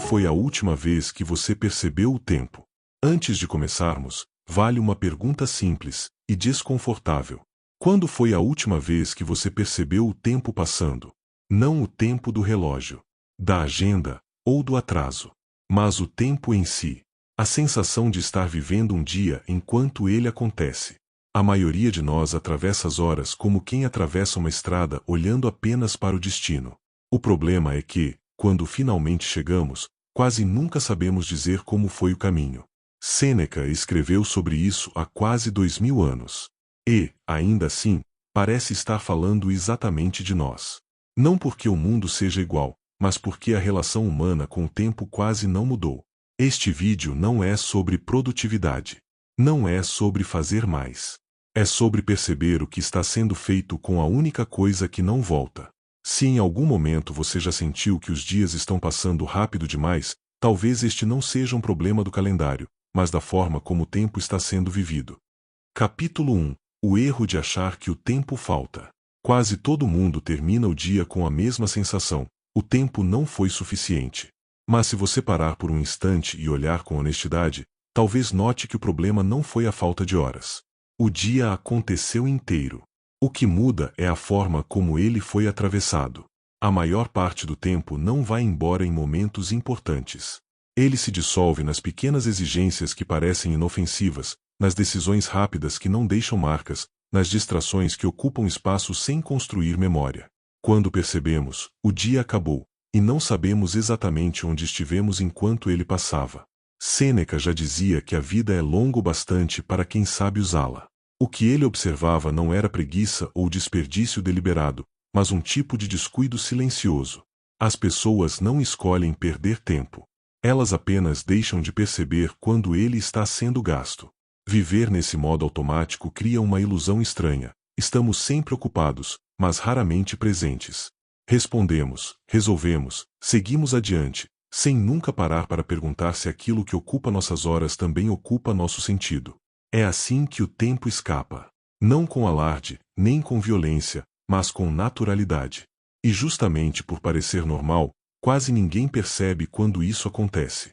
Quando foi a última vez que você percebeu o tempo? Antes de começarmos, vale uma pergunta simples e desconfortável. Quando foi a última vez que você percebeu o tempo passando? Não o tempo do relógio, da agenda ou do atraso, mas o tempo em si. A sensação de estar vivendo um dia enquanto ele acontece. A maioria de nós atravessa as horas como quem atravessa uma estrada olhando apenas para o destino. O problema é que, quando finalmente chegamos, quase nunca sabemos dizer como foi o caminho. Sêneca escreveu sobre isso há quase 2000 anos. E, ainda assim, parece estar falando exatamente de nós. Não porque o mundo seja igual, mas porque a relação humana com o tempo quase não mudou. Este vídeo não é sobre produtividade. Não é sobre fazer mais. É sobre perceber o que está sendo feito com a única coisa que não volta. Se em algum momento você já sentiu que os dias estão passando rápido demais, talvez este não seja um problema do calendário, mas da forma como o tempo está sendo vivido. Capítulo 1. O erro de achar que o tempo falta. Quase todo mundo termina o dia com a mesma sensação: o tempo não foi suficiente. Mas se você parar por um instante e olhar com honestidade, talvez note que o problema não foi a falta de horas. O dia aconteceu inteiro. O que muda é a forma como ele foi atravessado. A maior parte do tempo não vai embora em momentos importantes. Ele se dissolve nas pequenas exigências que parecem inofensivas, nas decisões rápidas que não deixam marcas, nas distrações que ocupam espaço sem construir memória. Quando percebemos, o dia acabou, e não sabemos exatamente onde estivemos enquanto ele passava. Sêneca já dizia que a vida é longa o bastante para quem sabe usá-la. O que ele observava não era preguiça ou desperdício deliberado, mas um tipo de descuido silencioso. As pessoas não escolhem perder tempo. Elas apenas deixam de perceber quando ele está sendo gasto. Viver nesse modo automático cria uma ilusão estranha. Estamos sempre ocupados, mas raramente presentes. Respondemos, resolvemos, seguimos adiante, sem nunca parar para perguntar se aquilo que ocupa nossas horas também ocupa nosso sentido. É assim que o tempo escapa. Não com alarde, nem com violência, mas com naturalidade. E justamente por parecer normal, quase ninguém percebe quando isso acontece.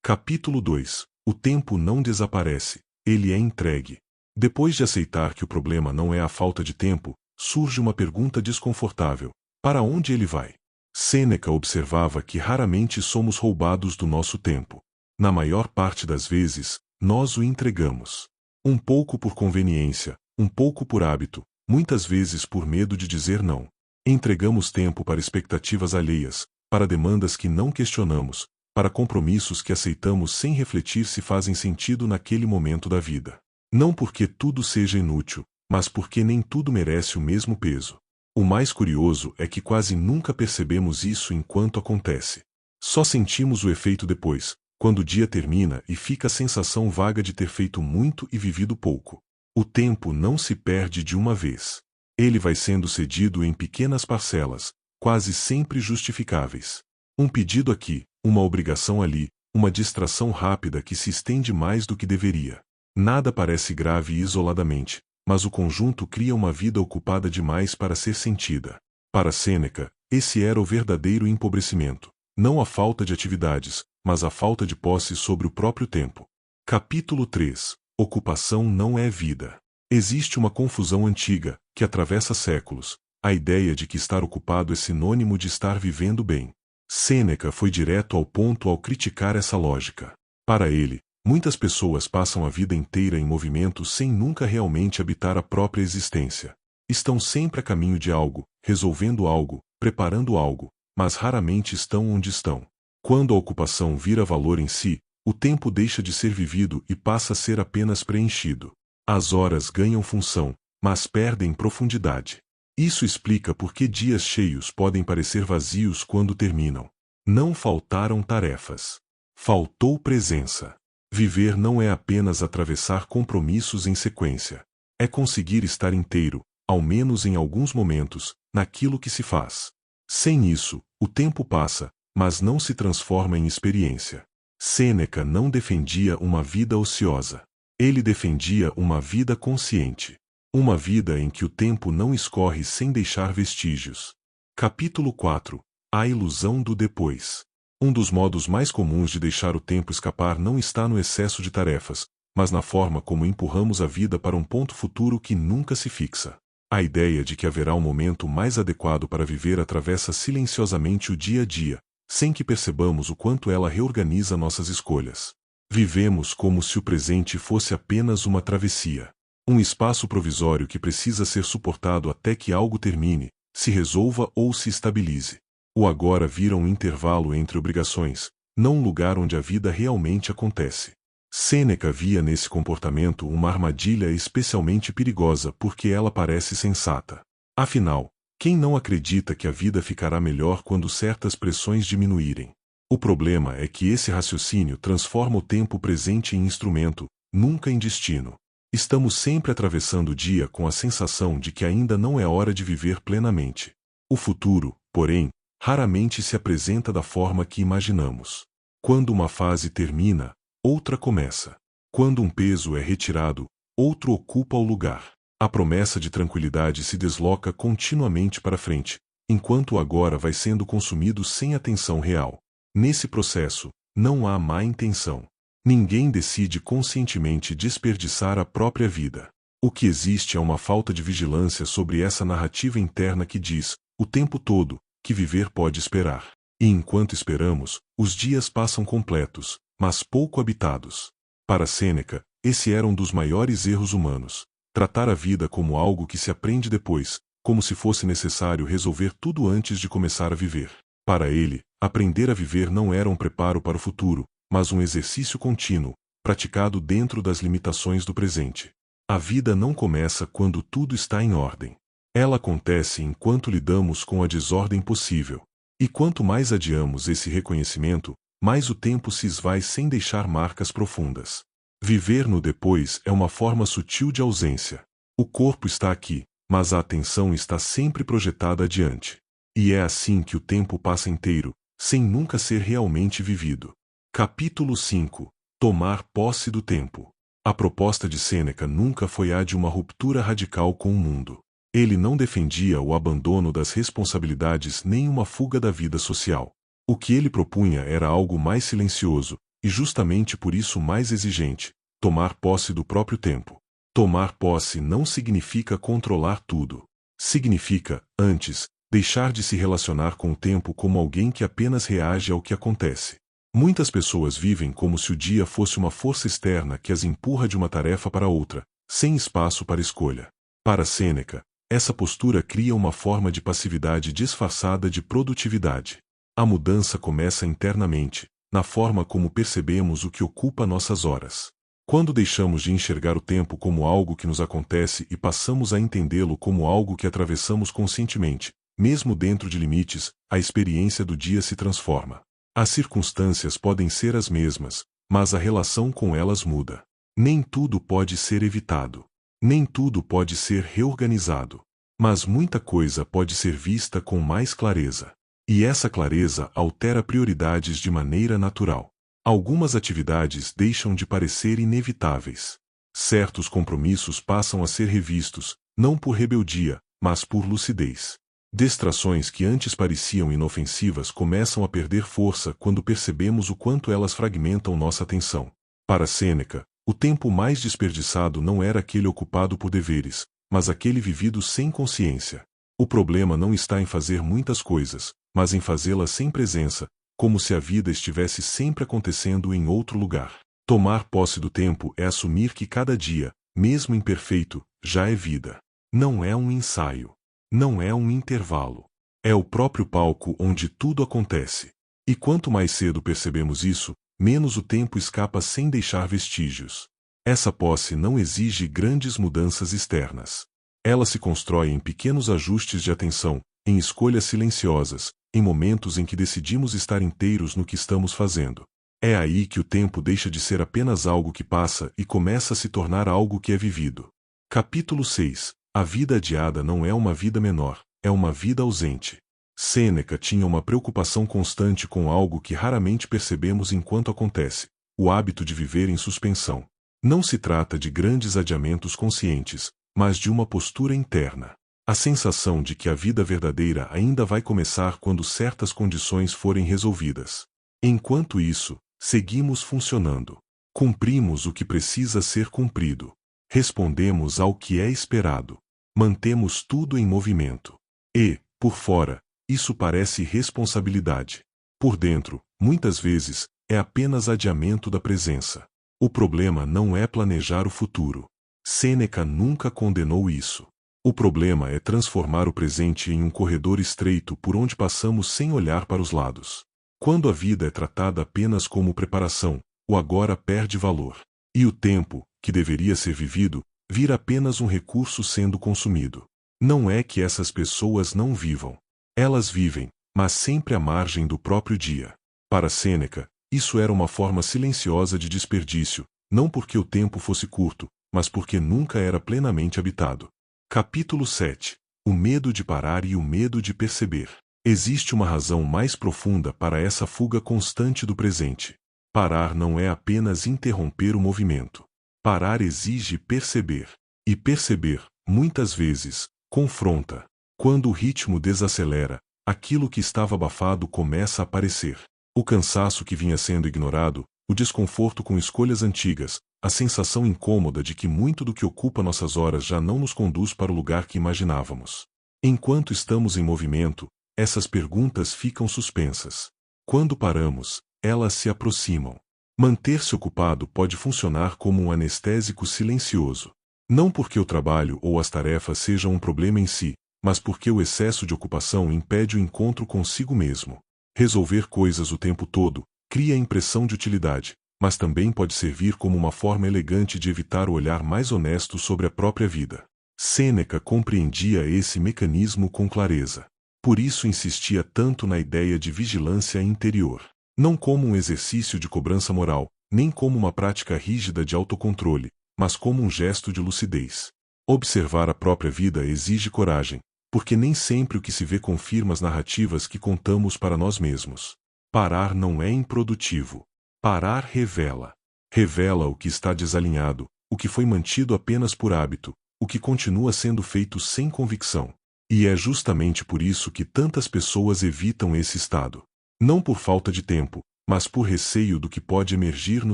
Capítulo 2. O tempo não desaparece, ele é entregue. Depois de aceitar que o problema não é a falta de tempo, surge uma pergunta desconfortável: para onde ele vai? Sêneca observava que raramente somos roubados do nosso tempo. Na maior parte das vezes, nós o entregamos. Um pouco por conveniência, um pouco por hábito, muitas vezes por medo de dizer não. Entregamos tempo para expectativas alheias, para demandas que não questionamos, para compromissos que aceitamos sem refletir se fazem sentido naquele momento da vida. Não porque tudo seja inútil, mas porque nem tudo merece o mesmo peso. O mais curioso é que quase nunca percebemos isso enquanto acontece. Só sentimos o efeito depois, quando o dia termina e fica a sensação vaga de ter feito muito e vivido pouco. O tempo não se perde de uma vez. Ele vai sendo cedido em pequenas parcelas, quase sempre justificáveis. Um pedido aqui, uma obrigação ali, uma distração rápida que se estende mais do que deveria. Nada parece grave isoladamente, mas o conjunto cria uma vida ocupada demais para ser sentida. Para Sêneca, esse era o verdadeiro empobrecimento. Não a falta de atividades, mas a falta de posse sobre o próprio tempo. Capítulo 3. Ocupação não é vida. Existe uma confusão antiga, que atravessa séculos, a ideia de que estar ocupado é sinônimo de estar vivendo bem. Sêneca foi direto ao ponto ao criticar essa lógica. Para ele, muitas pessoas passam a vida inteira em movimento sem nunca realmente habitar a própria existência. Estão sempre a caminho de algo, resolvendo algo, preparando algo, mas raramente estão onde estão. Quando a ocupação vira valor em si, o tempo deixa de ser vivido e passa a ser apenas preenchido. As horas ganham função, mas perdem profundidade. Isso explica por que dias cheios podem parecer vazios quando terminam. Não faltaram tarefas. Faltou presença. Viver não é apenas atravessar compromissos em sequência. É conseguir estar inteiro, ao menos em alguns momentos, naquilo que se faz. Sem isso, o tempo passa, mas não se transforma em experiência. Sêneca não defendia uma vida ociosa. Ele defendia uma vida consciente. Uma vida em que o tempo não escorre sem deixar vestígios. Capítulo 4. A ilusão do depois. Um dos modos mais comuns de deixar o tempo escapar não está no excesso de tarefas, mas na forma como empurramos a vida para um ponto futuro que nunca se fixa. A ideia de que haverá um momento mais adequado para viver atravessa silenciosamente o dia a dia, sem que percebamos o quanto ela reorganiza nossas escolhas. Vivemos como se o presente fosse apenas uma travessia. Um espaço provisório que precisa ser suportado até que algo termine, se resolva ou se estabilize. O agora vira um intervalo entre obrigações, não um lugar onde a vida realmente acontece. Sêneca via nesse comportamento uma armadilha especialmente perigosa porque ela parece sensata. Afinal, quem não acredita que a vida ficará melhor quando certas pressões diminuírem? O problema é que esse raciocínio transforma o tempo presente em instrumento, nunca em destino. Estamos sempre atravessando o dia com a sensação de que ainda não é hora de viver plenamente. O futuro, porém, raramente se apresenta da forma que imaginamos. Quando uma fase termina, outra começa. Quando um peso é retirado, outro ocupa o lugar. A promessa de tranquilidade se desloca continuamente para frente, enquanto o agora vai sendo consumido sem atenção real. Nesse processo, não há má intenção. Ninguém decide conscientemente desperdiçar a própria vida. O que existe é uma falta de vigilância sobre essa narrativa interna que diz, o tempo todo, que viver pode esperar. E enquanto esperamos, os dias passam completos, mas pouco habitados. Para Sêneca, esse era um dos maiores erros humanos. Tratar a vida como algo que se aprende depois, como se fosse necessário resolver tudo antes de começar a viver. Para ele, aprender a viver não era um preparo para o futuro, mas um exercício contínuo, praticado dentro das limitações do presente. A vida não começa quando tudo está em ordem. Ela acontece enquanto lidamos com a desordem possível. E quanto mais adiamos esse reconhecimento, mais o tempo se esvai sem deixar marcas profundas. Viver no depois é uma forma sutil de ausência. O corpo está aqui, mas a atenção está sempre projetada adiante. E é assim que o tempo passa inteiro, sem nunca ser realmente vivido. Capítulo 5. Tomar posse do tempo. A proposta de Sêneca nunca foi a de uma ruptura radical com o mundo. Ele não defendia o abandono das responsabilidades nem uma fuga da vida social. O que ele propunha era algo mais silencioso, e justamente por isso mais exigente: tomar posse do próprio tempo. Tomar posse não significa controlar tudo. Significa, antes, deixar de se relacionar com o tempo como alguém que apenas reage ao que acontece. Muitas pessoas vivem como se o dia fosse uma força externa que as empurra de uma tarefa para outra, sem espaço para escolha. Para Sêneca, essa postura cria uma forma de passividade disfarçada de produtividade. A mudança começa internamente, na forma como percebemos o que ocupa nossas horas. Quando deixamos de enxergar o tempo como algo que nos acontece e passamos a entendê-lo como algo que atravessamos conscientemente, mesmo dentro de limites, a experiência do dia se transforma. As circunstâncias podem ser as mesmas, mas a relação com elas muda. Nem tudo pode ser evitado. Nem tudo pode ser reorganizado. Mas muita coisa pode ser vista com mais clareza. E essa clareza altera prioridades de maneira natural. Algumas atividades deixam de parecer inevitáveis. Certos compromissos passam a ser revistos, não por rebeldia, mas por lucidez. Distrações que antes pareciam inofensivas começam a perder força quando percebemos o quanto elas fragmentam nossa atenção. Para Sêneca, o tempo mais desperdiçado não era aquele ocupado por deveres, mas aquele vivido sem consciência. O problema não está em fazer muitas coisas, mas em fazê-las sem presença, como se a vida estivesse sempre acontecendo em outro lugar. Tomar posse do tempo é assumir que cada dia, mesmo imperfeito, já é vida. Não é um ensaio. Não é um intervalo. É o próprio palco onde tudo acontece. E quanto mais cedo percebemos isso, menos o tempo escapa sem deixar vestígios. Essa posse não exige grandes mudanças externas. Ela se constrói em pequenos ajustes de atenção, em escolhas silenciosas, em momentos em que decidimos estar inteiros no que estamos fazendo. É aí que o tempo deixa de ser apenas algo que passa e começa a se tornar algo que é vivido. Capítulo 6. A vida adiada não é uma vida menor, é uma vida ausente. Sêneca tinha uma preocupação constante com algo que raramente percebemos enquanto acontece: o hábito de viver em suspensão. Não se trata de grandes adiamentos conscientes, mas de uma postura interna. A sensação de que a vida verdadeira ainda vai começar quando certas condições forem resolvidas. Enquanto isso, seguimos funcionando. Cumprimos o que precisa ser cumprido. Respondemos ao que é esperado. Mantemos tudo em movimento. E, por fora, isso parece responsabilidade. Por dentro, muitas vezes, é apenas adiamento da presença. O problema não é planejar o futuro. Sêneca nunca condenou isso. O problema é transformar o presente em um corredor estreito por onde passamos sem olhar para os lados. Quando a vida é tratada apenas como preparação, o agora perde valor. E o tempo, que deveria ser vivido, vira apenas um recurso sendo consumido. Não é que essas pessoas não vivam. Elas vivem, mas sempre à margem do próprio dia. Para Sêneca, isso era uma forma silenciosa de desperdício, não porque o tempo fosse curto, mas porque nunca era plenamente habitado. Capítulo 7. O medo de parar e o medo de perceber. Existe uma razão mais profunda para essa fuga constante do presente. Parar não é apenas interromper o movimento. Parar exige perceber. E perceber, muitas vezes, confronta. Quando o ritmo desacelera, aquilo que estava abafado começa a aparecer. O cansaço que vinha sendo ignorado, o desconforto com escolhas antigas, a sensação incômoda de que muito do que ocupa nossas horas já não nos conduz para o lugar que imaginávamos. Enquanto estamos em movimento, essas perguntas ficam suspensas. Quando paramos, elas se aproximam. Manter-se ocupado pode funcionar como um anestésico silencioso. Não porque o trabalho ou as tarefas sejam um problema em si, mas porque o excesso de ocupação impede o encontro consigo mesmo. Resolver coisas o tempo todo cria a impressão de utilidade, mas também pode servir como uma forma elegante de evitar o olhar mais honesto sobre a própria vida. Sêneca compreendia esse mecanismo com clareza. Por isso insistia tanto na ideia de vigilância interior. Não como um exercício de cobrança moral, nem como uma prática rígida de autocontrole, mas como um gesto de lucidez. Observar a própria vida exige coragem, porque nem sempre o que se vê confirma as narrativas que contamos para nós mesmos. Parar não é improdutivo. Parar revela. Revela o que está desalinhado, o que foi mantido apenas por hábito, o que continua sendo feito sem convicção. E é justamente por isso que tantas pessoas evitam esse estado. Não por falta de tempo, mas por receio do que pode emergir no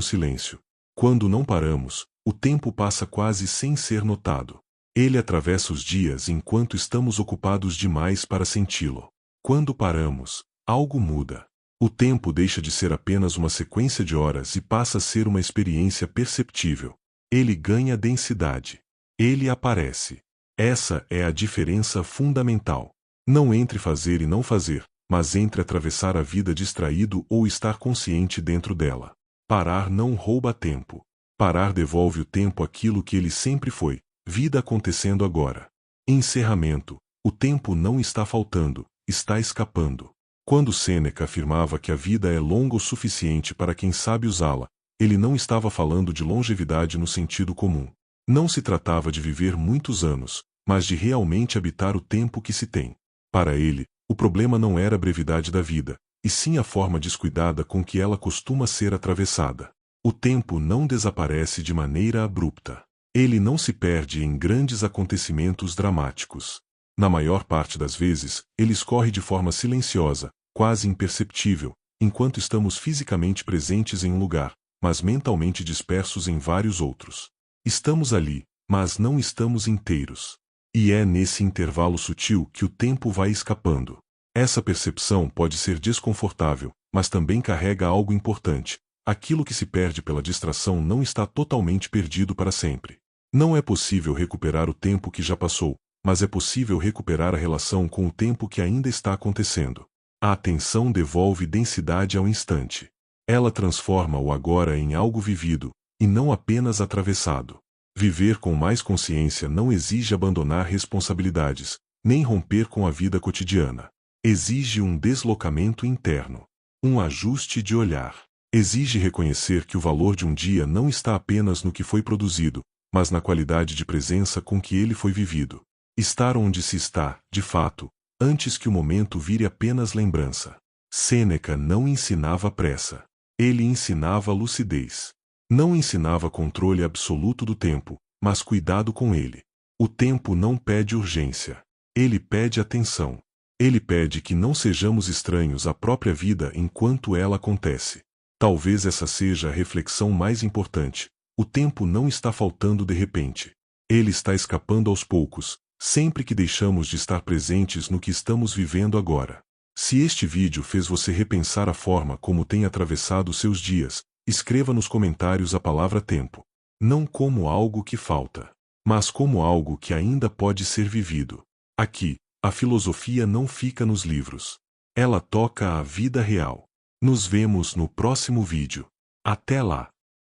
silêncio. Quando não paramos, o tempo passa quase sem ser notado. Ele atravessa os dias enquanto estamos ocupados demais para senti-lo. Quando paramos, algo muda. O tempo deixa de ser apenas uma sequência de horas e passa a ser uma experiência perceptível. Ele ganha densidade. Ele aparece. Essa é a diferença fundamental. Não entre fazer e não fazer, mas entre atravessar a vida distraído ou estar consciente dentro dela. Parar não rouba tempo. Parar devolve o tempo àquilo que ele sempre foi, vida acontecendo agora. Encerramento. O tempo não está faltando, está escapando. Quando Sêneca afirmava que a vida é longa o suficiente para quem sabe usá-la, ele não estava falando de longevidade no sentido comum. Não se tratava de viver muitos anos, mas de realmente habitar o tempo que se tem. Para ele, o problema não era a brevidade da vida, e sim a forma descuidada com que ela costuma ser atravessada. O tempo não desaparece de maneira abrupta. Ele não se perde em grandes acontecimentos dramáticos. Na maior parte das vezes, ele escorre de forma silenciosa, quase imperceptível, enquanto estamos fisicamente presentes em um lugar, mas mentalmente dispersos em vários outros. Estamos ali, mas não estamos inteiros. E é nesse intervalo sutil que o tempo vai escapando. Essa percepção pode ser desconfortável, mas também carrega algo importante. Aquilo que se perde pela distração não está totalmente perdido para sempre. Não é possível recuperar o tempo que já passou, mas é possível recuperar a relação com o tempo que ainda está acontecendo. A atenção devolve densidade ao instante. Ela transforma o agora em algo vivido, e não apenas atravessado. Viver com mais consciência não exige abandonar responsabilidades, nem romper com a vida cotidiana. Exige um deslocamento interno, um ajuste de olhar. Exige reconhecer que o valor de um dia não está apenas no que foi produzido, mas na qualidade de presença com que ele foi vivido. Estar onde se está, de fato, antes que o momento vire apenas lembrança. Sêneca não ensinava pressa. Ele ensinava lucidez. Não ensinava controle absoluto do tempo, mas cuidado com ele. O tempo não pede urgência. Ele pede atenção. Ele pede que não sejamos estranhos à própria vida enquanto ela acontece. Talvez essa seja a reflexão mais importante. O tempo não está faltando de repente. Ele está escapando aos poucos, sempre que deixamos de estar presentes no que estamos vivendo agora. Se este vídeo fez você repensar a forma como tem atravessado seus dias, escreva nos comentários a palavra tempo. Não como algo que falta, mas como algo que ainda pode ser vivido. Aqui, a filosofia não fica nos livros. Ela toca a vida real. Nos vemos no próximo vídeo. Até lá!